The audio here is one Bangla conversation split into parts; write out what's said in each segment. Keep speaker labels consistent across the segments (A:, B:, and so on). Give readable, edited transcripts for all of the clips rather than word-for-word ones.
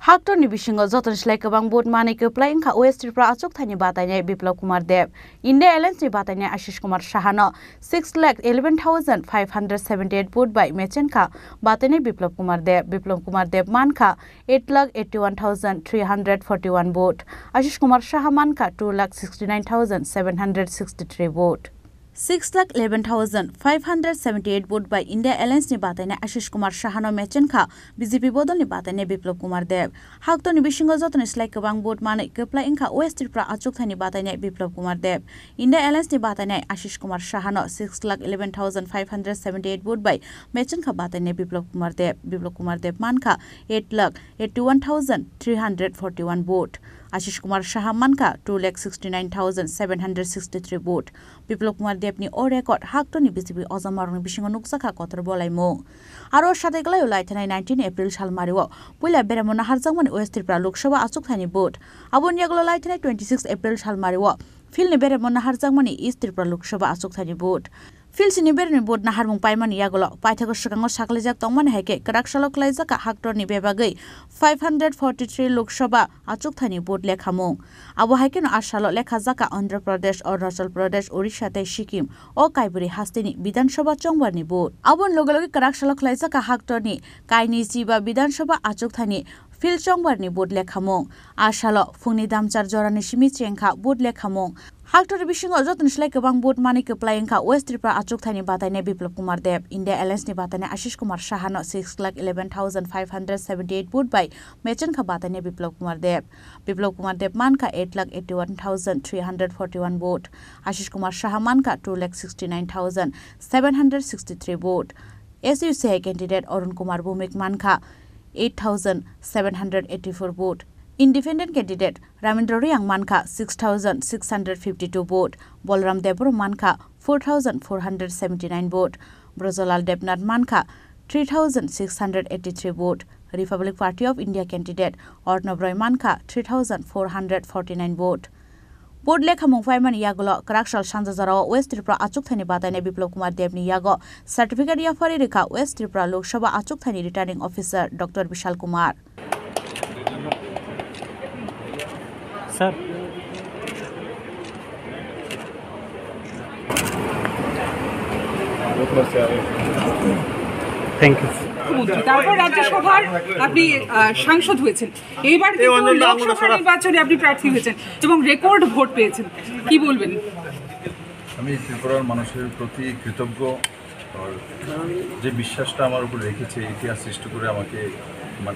A: Haktoni bisingo joton slai kebang bot mani ke playing ka OS Tripura achuk thani batanya Biplab Kumar Dev. India Airlines ni batanya Ashish Kumar Shahano 6,11,578 vote by Mechen ka batanya Biplab Kumar Dev. Biplab Kumar Dev man ka 8,81,341 vote. Ashish Kumar Shah man ka 2,69,763 vote. 6,11,578 vote by India Airlines ni batanya Ashish Kumar Shahano Mechen ka BJP bodol ni batanya Biplab Kumar Dev. Hakto ni bisingo joton slai kebang vote mani kepla ingka OS Tripura achuk thani batanya Biplab Kumar Dev. India Airlines ni batanya Ashish Kumar Shahano 6,11,578 vote by Mechen ka batanya Biplab Kumar Dev. Biplab Kumar Dev man ka 8,81,341 vote. Ashish Kumar Shah man ka 2,69,763 vote. Biplab Kumar Dev ni o record hakto ni BJP ojamarong bisingo nuksaka kotor bolai mo. Aro sathai galai ulai thanai 19 April sal mariwo puila beremona harjangmani OS Tripura Lok Sabha achuk thani vote. Abon yaglo lai thanai 26 April sal mariwo fil ni beremona harjangmani East Tripura Lok Sabha achuk thani vote. Fil sini berni board na harmung paimani yagolo paithako sakango saklijak tongmani haike karakshalo klaijaka haktor ni bebagai 543 Lok Sabha achuk thani board lekhamung abo haike no asalo lekha jaka Andhra Pradesh Arunachal Pradesh Odisha tei Sikkim o kaiburi hastini Bidhan Sabha chongbarni board abon logologi karakshalo klaijaka haktor ni kaini jiba Bidhan Sabha achuk thani fil chongbarni board lekhamung asalo fungni damchar jorani simi chengkha board lekhamung Haktor bisingo joton slai kebang bot mani ke playing ka OS Tripura achuk thani batanya Biplab Kumar Dev. India Airlines ni batanya Ashish Kumar Shahano 6,11,578 vote by Mechen ka batanya Biplab Kumar Dev. Biplab Kumar Dev man ka 8,81,341 vote. Ashish Kumar Shah man ka 2,69,763 vote. SUCI candidate Arun Kumar Bhumik man ka 8,784 vote. Independent candidate Ramendra Riang Manka 6,652 vote. Bolram Debro Manka 4,479 vote. Brozolal Debnath Manka 3,683 vote. Republic Party of India candidate Arnab Roy Manka 3,449 vote. Board lekha mungfaiman yagulo karakshal sanjajara West Tripura achuk thani batanya Biplab Kumar Dev ni yago certificate ya faririka West Tripura Lok Sabha achuk thani returning officer Dr. Vishal Kumar.
B: Sir. Thank you.
C: তারপর রাজ্যসভার আপনি সাংসদ হয়েছেন এইবার কিন্তু লোকসভা নির্বাচনে আপনি প্রার্থী হয়েছেন এবং রেকর্ড ভোট পেয়েছেন কি বলবেন
D: আমি ত্রিপুরার মানুষের প্রতি কৃতজ্ঞ যে বিশ্বাসটা আমার উপর রেখেছে ইতিহাস সৃষ্টি করে আমাকে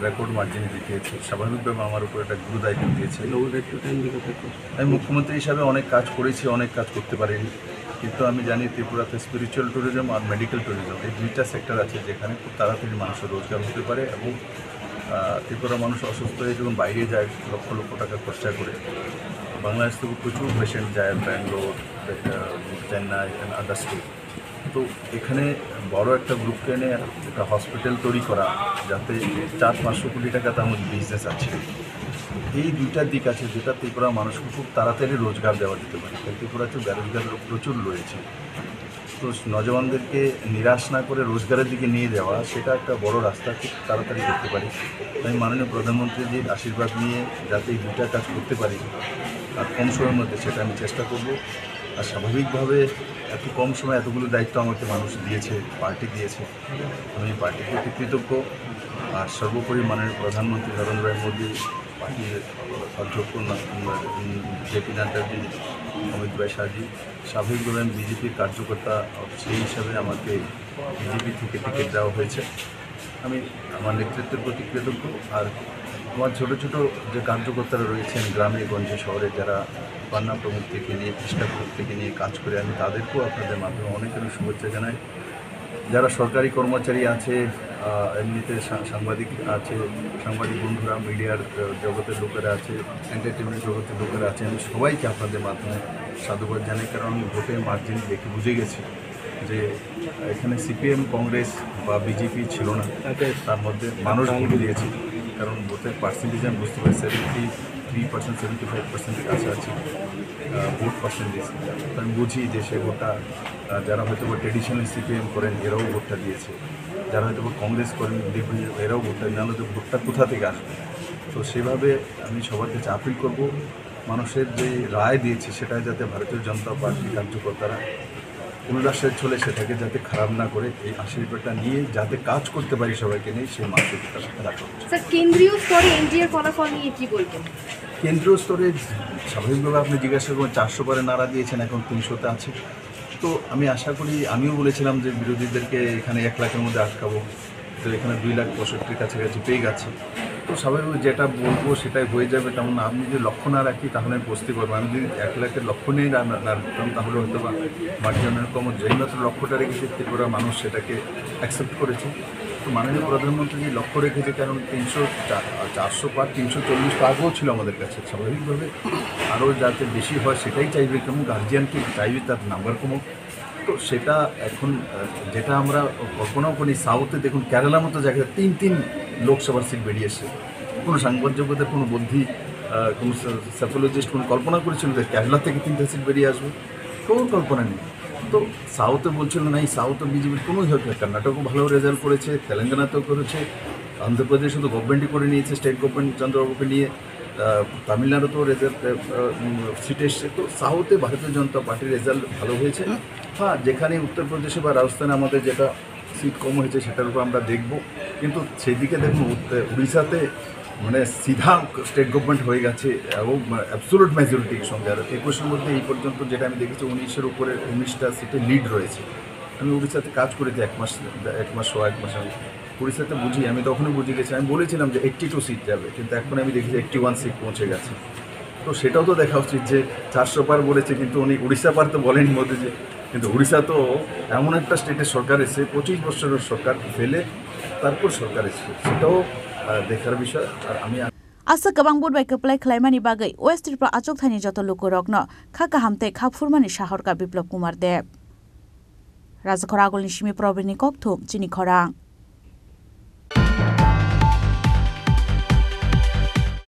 D: রেকর্ড মার্জিনে জিতিয়েছে স্বাভাবিকভাবে আমার উপর একটা গুরু দায়িত্ব দিয়েছে আমি মুখ্যমন্ত্রী হিসাবে অনেক কাজ করেছি অনেক কাজ করতে পারিনি কিন্তু আমি জানি ত্রিপুরাতে স্পিরিচুয়াল ট্যুরিজম আর মেডিকেল ট্যুরিজম এই দুইটা সেক্টর আছে যেখানে খুব তাড়াতাড়ি মানুষের রোজগার হতে পারে এবং ত্রিপুরার মানুষ অসুস্থ হয়ে যখন বাইরে যায় লক্ষ লক্ষ টাকা খরচা করে বাংলাদেশ থেকে প্রচুর পেশেন্ট যায় Bangalore Chennai and other state তো এখানে বড় একটা গ্রুপকে এনে একটা হসপিটাল তৈরি করা যাতে 400-500 কোটি টাকা তার মধ্যে বিজনেস আছে এই দুইটা দিক আছে যেটা ত্রিপুরা মানুষকে খুব তাড়াতাড়ি রোজগার দেওয়া যেতে পারে ত্রিপুরাতে বেরোজগার প্রচুর রয়েছে তো নজওয়ানদেরকে নিরাশ না করে রোজগারের দিকে নিয়ে যাওয়া সেটা একটা বড় রাস্তা খুব তাড়াতাড়ি করতে পারি তাই মাননীয় প্রধানমন্ত্রীজির আশীর্বাদ নিয়ে যাতে এই দুইটা কাজ করতে পারি আর কম সময়ের মধ্যে সেটা আমি চেষ্টা করব আর স্বাভাবিকভাবে এত কম সময় এতগুলো দায়িত্ব আমাকে মানুষ দিয়েছে পার্টি দিয়েছে আমি পার্টির প্রতি কৃতজ্ঞ আর সর্বোপরি মাননীয় প্রধানমন্ত্রী নরেন্দ্র মোদী পার্টির অধ্যক্ষ জেপি নাড্ডাজি অমিত ভাই শাহজি স্বাভাবিকভাবে আমি বিজেপির কার্যকর্তা সেই হিসাবে আমাকে বিজেপি থেকে টিকিট দেওয়া হয়েছে আমি আমার নেতৃত্বের প্রতি কৃতজ্ঞ আর আমার ছোটো ছোটো যে কার্যকর্তারা রয়েছেন গ্রামে গঞ্জে শহরে যারা পান্না প্রমুখ থেকে নিয়ে কৃষ্ণাপুর থেকে নিয়ে কাজ করে আমি তাদেরকেও আপনাদের মাধ্যমে অনেক অনেক শুভেচ্ছা জানাই যারা সরকারি কর্মচারী আছে এমনিতে সাংবাদিক আছে সাংবাদিক বন্ধুরা মিডিয়ার জগতের লোকেরা আছে এন্টারটেনমেন্ট জগতের লোকেরা আছে আমি সবাইকে আপনাদের মাধ্যমে সাধুবাদ জানাই কারণ আমি ভোটের মার্জিন দেখে বুঝে গেছি যে এখানে সিপিএম কংগ্রেস বা বিজেপি ছিল না তার মধ্যে মানুষ ভোট দিয়েছে কারণ ভোটের পার্সেন্টেজ আমি বুঝতে পারি 73% 75% কাছাকাছি ভোট পার্সেন্টেজ আমি বুঝি যে সে ভোটটা যারা হয়তো ট্রেডিশনাল সিপিএম করেন এরাও ভোটটা দিয়েছে যারা হয়তো কংগ্রেস করেন এরাও ভোটটা নাহলে তো ভোটটা কোথা থেকে আসবে তো সেভাবে আমি সবার কাছে আপিল করব, মানুষের যে রায় দিয়েছে সেটা যাতে ভারতীয় জনতা পার্টির কার্যকর্তারা পুনরাশ্বাস চলে সেটাকে যাতে খারাপ না করে এই আশীর্বাদটা নিয়ে যাতে কাজ করতে পারি সবাইকে নিয়ে সেই মানসিকতা রাখা উচিত।
E: স্যার, কেন্দ্রীয় স্তরে এনডিএর ফলাফল নিয়ে কি বলবেন?
D: কেন্দ্রীয় স্তরে স্বাভাবিকভাবে আপনি জিজ্ঞাসা করুন, 400 পারে নাড়া দিয়েছেন, এখন 300-তে আছে। তো আমি আশা করি, আমিও বলেছিলাম যে বিরোধীদেরকে এখানে 1 লাখের মধ্যে আটকাবো, তো এখানে 2,65,000 কাছাকাছি পেয়ে গেছে। তো স্বাভাবিক যেটা বলবো সেটাই হয়ে যাবে, তেমন আমি যদি লক্ষ্য না রাখি তাহলে আমি বসতে পারবো। আমি যদি 1 লাখের লক্ষ্য নিয়ে রাখতাম তাহলে হয়তো বা মার্জিনাল কম, যেই মাত্র লক্ষ্যটা রেখেছে ত্রিপুরা মানুষ সেটাকে অ্যাকসেপ্ট করেছে। তো মাননীয় প্রধানমন্ত্রী যে লক্ষ্য রেখেছে, কারণ 400 পার 340 আগেও ছিল আমাদের কাছে, স্বাভাবিকভাবে আরও যাতে বেশি হয় সেটাই চাইবে, কেমন গার্জিয়ানকে চাইবে তার নাম্বার কমুক। তো সেটা এখন যেটা আমরা কল্পনাও করি, সাউথে দেখুন কেরালার মতো জায়গায় 3 লোকসভার সিট বেরিয়েছে। কোনো সাংবাদিকতার কোনো বুদ্ধি, কোনো সাইকোলজিস্ট কোনো কল্পনা করেছিল যে কেরালা থেকে 3টা সিট বেরিয়ে আসবে? কোনো কল্পনা নেই। তো সাউথে বলছিল না, এই সাউথে বিজেপির কোনোই হয়তো, কর্ণাটকও ভালো রেজাল্ট করেছে, তেলেঙ্গানাতেও করেছে, অন্ধ্রপ্রদেশ শুধু গভর্নমেন্টই করে নিয়েছে, স্টেট গভর্নমেন্ট চন্দ্রবাবুকে নিয়ে, তামিলনাড়ুতেও রেজাল্ট সিট এসছে। তো সাউথে ভারতীয় জনতা পার্টির রেজাল্ট ভালো হয়েছে। হ্যাঁ, যেখানে উত্তরপ্রদেশে বা রাজস্থানে আমাদের যেটা সিট কম হয়েছে সেটার উপর আমরা দেখব, কিন্তু সেদিকে দেখুন উড়িষ্যাতে মানে সিধা স্টেট গভর্নমেন্ট হয়ে গেছে এবং অ্যাবসোলুট মেজরিটির সঙ্গে। আর 21-এর মধ্যে এই পর্যন্ত যেটা আমি দেখেছি 19-এর উপরে 19টা সিটে লিড রয়েছে। আমি উড়িষ্যাতে কাজ করেছি 1 মাস আমি উড়িষ্যাতে বুঝি, আমি তখনই বুঝে গেছি। আমি বলেছিলাম যে 82 সিট যাবে, কিন্তু এখন আমি দেখেছি 81 সিট পৌঁছে গেছে। তো সেটাও তো দেখা উচিত যে 400 পার বলেছে, কিন্তু উনি উড়িষ্যা পার তো বলেনি মোদিজি। কিন্তু উড়িষ্যা তো এমন একটা স্টেটের সরকার এসে 25 বছরের সরকার ফেলে তারপর সরকার এসেছে, সেটাও দেখার বিষয়। আর আমি
A: Asa gabang budbai keplai khlaimani bagai West Tripura achuk thani joto lukurokno kha kahamte kha phurmani shahor ka Biplop Kumar Deb Rajakhora Agolni Shimi Probini Kokthum Chini Khorang